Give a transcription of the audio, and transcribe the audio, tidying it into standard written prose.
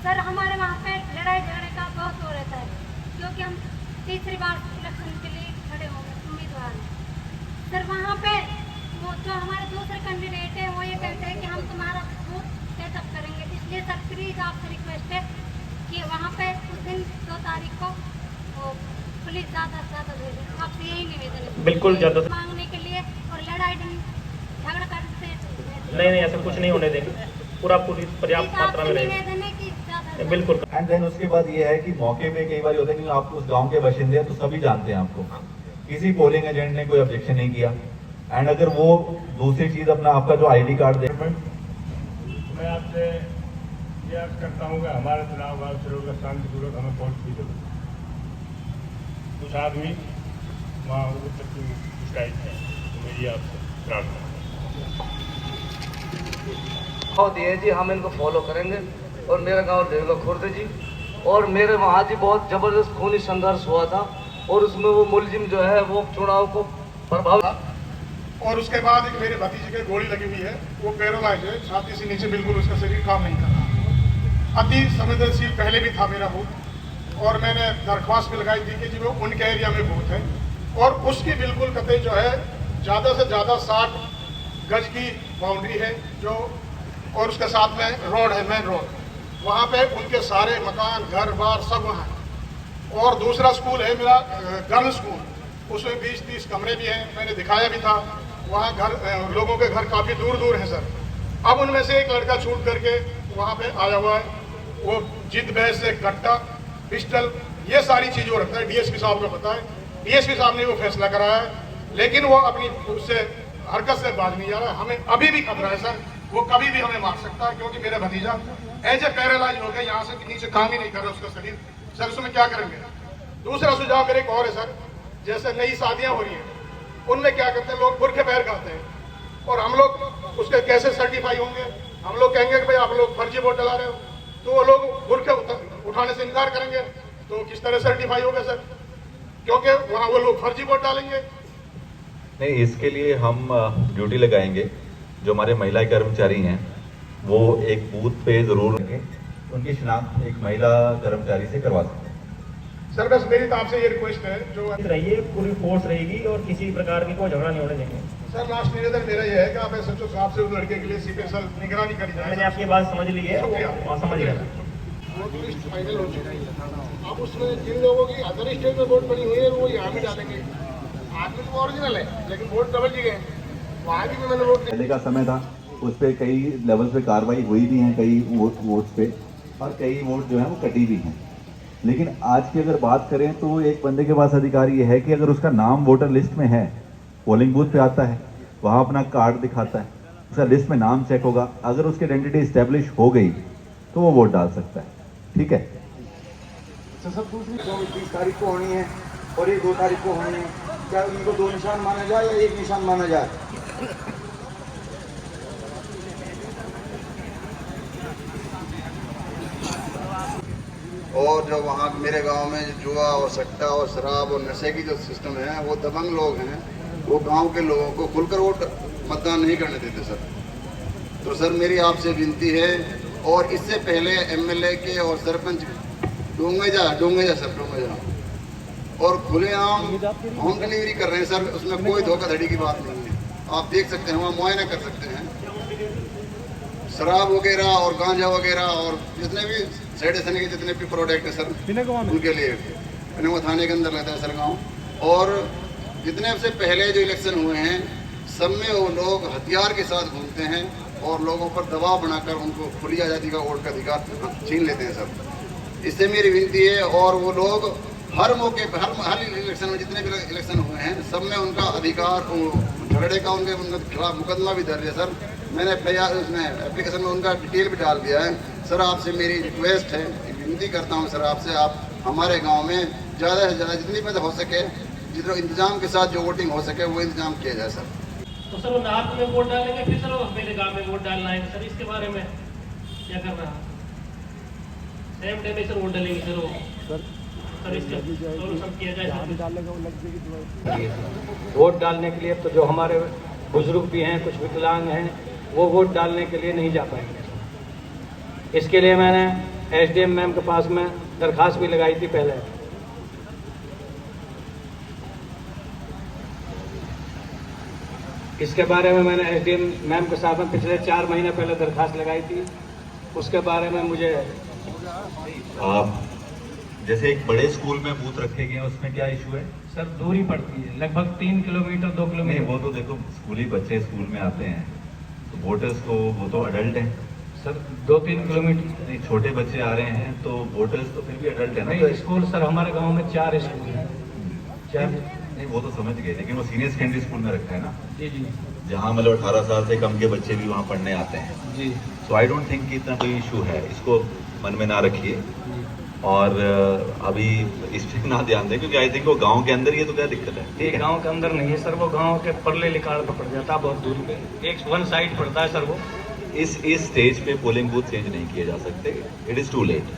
Sir हमारे वहाँ पे लड़ाई झगड़े का बहुत हो रहता है, क्योंकि हम तीसरी बार इलेक्शन के लिए खड़े हो गए उम्मीदवार हैं। सर वहाँ पे वो जो हमारे दूसरे कैंडिडेट है वो ये कहते हैं कि हम तुम्हारा बूथ सेटअप करेंगे, इसलिए सर प्लीज आपसे रिक्वेस्ट है कि वहाँ पे उस दिन 2 तारीख को पुलिस ज़्यादा से ज़्यादा भेजें। आपसे यही निवेदन है, बिल्कुल ज़्यादा मांगने के लिए और लड़ाई झगड़ा करते नहीं ऐसा कुछ नहीं होने देंगे, पूरा पुलिस पर्याप्त मात्रा में रहेगी। निवेदन है कि ज़्यादा बिल्कुल। एंड देन उसके बाद ये है कि मौके पे कई बार होता है कि आप उस गांव के बाशिंदे हैं तो सभी जानते हैं आपको, किसी पोलिंग एजेंट ने कोई ऑब्जेक्शन नहीं किया। एंड अगर वो दूसरी चीज अपना आपका जो आईडी कार्ड दे, मैं आपसे ये अर्ज करता हूँ कि हमारे चुनाव गाँव शुरू का शांतिपूर्वक हमें पहुँच की जरूरत है। कुछ आदमी वहाँ तक की शिकायत है, तो मेरी आपसे प्रार्थना दिए जी, हम इनको फॉलो करेंगे। और मेरा गांव देवला खुर्द जी, और मेरे वहाँ जी बहुत जबरदस्त खूनी संघर्ष हुआ था और उसमें वो मुलजिम जो है वो चुनाव को प्रभावित। और उसके बाद एक मेरे भतीजे के गोली लगी हुई है, वो पैरालाइज है, छाती से नीचे बिल्कुल उसका शरीर काम नहीं कर रहा। अति संवेदनशील पहले भी था मेरा बूथ, और मैंने दरख्वास्त भी लगाई थी कि जी वो उनके एरिया में बूथ है, और उसकी बिल्कुल कतई जो है ज़्यादा से ज़्यादा 60 गज की बाउंड्री है जो, और उसके साथ में रोड है, मेन रोड। वहाँ पे उनके सारे मकान घर बार सब वहाँ है। और दूसरा स्कूल है मेरा गर्ल स्कूल, उसमें 20-30 कमरे भी हैं, मैंने दिखाया भी था। वहाँ घर लोगों के घर काफ़ी दूर दूर हैं सर। अब उनमें से एक लड़का छूट करके वहाँ पे आया हुआ है, वो जिद बहस से कट्टा पिस्टल ये सारी चीज़ें वो रखता है। डीएसपी साहब को पता है, डीएसपी साहब ने वो फैसला कराया है, लेकिन वो अपनी उससे हरकत से बाज नहीं जा रहा है। हमें अभी भी खतरा है सर, वो कभी भी हमें मार सकता है, क्योंकि मेरा भतीजा ऐसे पैरालाइज हो गया, यहाँ से नीचे काम ही नहीं कर रहा उसका शरीर। सर उसमें क्या करेंगे? दूसरा सुझाव मेरे एक और है सर, जैसे नई शादियाँ हो रही हैं, उनमें क्या करते हैं लोग बुरखे पैर करते हैं, और हम लोग उसके कैसे सर्टिफाई होंगे? हम लोग कहेंगे कि भाई आप लोग फर्जी वोट डला रहे हो, तो वो लोग बुरखे उठाने से इनकार करेंगे, तो किस तरह सर्टिफाई होगा सर? क्योंकि वहाँ वो लोग फर्जी वोट डालेंगे। नहीं, इसके लिए हम ड्यूटी लगाएंगे। जो हमारे महिला कर्मचारी हैं वो एक बूथ पे जरूर उनकी शिनाख्त एक महिला कर्मचारी से करवा सकते हैं। सर बस मेरी तो आपसे ये रिक्वेस्ट है, जो रहिए पूरी फोर्स रहेगी और किसी प्रकार की कोई झगड़ा नहीं होने देंगे। सर लास्ट निवेदन मेरा ये है कि आप एसएचओ साहब से उस लड़के के लिए स्पेशल निगरानी करी जाए। मैंने आपकी बात समझ ली है और समझ गया। वोट लिस्ट फाइनल हो चुका है, अब उसमें जिन लोगों की अदर स्टेट में वोट पड़ी हुई है वो यहाँ भी डालेंगे। आदमी तो ओरिजिनल है, लेकिन वोट डबल जी गए, वहाँ भी मैंने वोट पहले का समय था, उस पर कई लेवल पे कार्रवाई हुई भी है, कई वोट्स पे, और कई वोट जो है वो कटी भी हैं। लेकिन आज की अगर बात करें तो एक बंदे के पास अधिकार ये है कि अगर उसका नाम वोटर लिस्ट में है, पोलिंग बूथ पे आता है, वहाँ अपना कार्ड दिखाता है, उसका लिस्ट में नाम चेक होगा, अगर उसकी आइडेंटिटी इस्टेब्लिश हो गई तो वो वोट डाल सकता है। ठीक है सब दूसरी 30 तारीख को होनी है और ये 2 तारीख को होनी है, क्या उनको 2 निशान माना जाए या 1 निशान माना जाए? और जो वहाँ मेरे गांव में जुआ और सट्टा और शराब और नशे की जो सिस्टम है, वो दबंग लोग हैं, वो गांव के लोगों को खुलकर वोट मतदान नहीं करने देते सर। तो सर मेरी आपसे विनती है, और इससे पहले एमएलए के और सरपंच डोंगे जा सर, और खुलेआम होम डिलीवरी कर रहे हैं सर, उसमें कोई धोखाधड़ी की बात नहीं है। आप देख सकते हैं, वहाँ मुआयना कर सकते हैं। शराब वगैरह और गांजा वगैरह और जितने भी सेडेशन के जितने भी प्रोडक्ट है सर, उनके लिए पिनेवा थाने के अंदर रहता है सर गाँव। और जितने से पहले जो इलेक्शन हुए हैं सब में वो लोग हथियार के साथ घूमते हैं और लोगों पर दबाव बनाकर उनको खुली आज़ादी का वोट का अधिकार छीन लेते हैं सर। इससे मेरी विनती है, और वो लोग हर मौके पर हर इलेक्शन में जितने भी इलेक्शन हुए हैं सब में उनका अधिकार झगड़े का उनके खिलाफ मुकदमा भी दर्ज है सर। मैंने उसमें एप्लीकेशन में उनका डिटेल भी डाल दिया है सर। आपसे मेरी रिक्वेस्ट है, विनती करता हूँ सर आपसे, आप हमारे गांव में ज़्यादा से ज़्यादा जितनी मदद हो सके, जितना इंतजाम के साथ जो वोटिंग हो सके वो इंतजाम किया जाए सर। तो सर वो नार्थ में वोट डालेंगे, फिर सर वो मेरे गांव में वोट डालना है सर, इसके बारे में क्या करना है? सेम डे में सर वोट डालेंगे सर वो सर इसका सोल्यूशन किया जाए। वोट डालने के लिए तो जो हमारे बुजुर्ग भी हैं, कुछ विकलांग हैं, वो वोट डालने के लिए नहीं जा पाएंगे। इसके लिए मैंने एसडीएम मैम के पास में दरखास्त भी लगाई थी पहले। इसके बारे में मैंने एसडीएम मैम के साथ में पिछले 4 महीने पहले दरखास्त लगाई थी। उसके बारे में मुझे जैसे एक बड़े स्कूल में बूथ रखे गए हैं उसमें क्या इशू है? सर दूरी पड़ती है लगभग 3 किलोमीटर 2 नहीं, किलोमीटर। वो तो देखो स्कूली बच्चे स्कूल में आते हैं तो वोटर्स तो वो तो अडल्ट हैं। सर 2-3 किलोमीटर नहीं, छोटे बच्चे आ रहे हैं तो वोटर्स तो फिर भी अडल्ट है ना। नहीं। स्कूल सर हमारे गांव में 4 स्कूल हैं। 4। नहीं, वो तो समझ गए, लेकिन वो सीनियर सेकेंडरी स्कूल में रखा है ना, जी जी जहाँ मतलब 18 साल से कम के बच्चे भी वहाँ पढ़ने आते हैं। जी सो आई डोंट थिंक कि इतना कोई इशू है, इसको मन में ना रखिए और अभी इस पर ना ध्यान दें, क्योंकि आई थिंक वो गांव के अंदर ही है तो क्या दिक्कत है। ये गांव के अंदर नहीं है सर, वो गांव के परले लिकाड़ पर पड़ जाता है, बहुत दूर पे, एक 1 साइड पड़ता है सर वो। इस स्टेज पे पोलिंग बूथ चेंज नहीं किए जा सकते, इट इज टू लेट।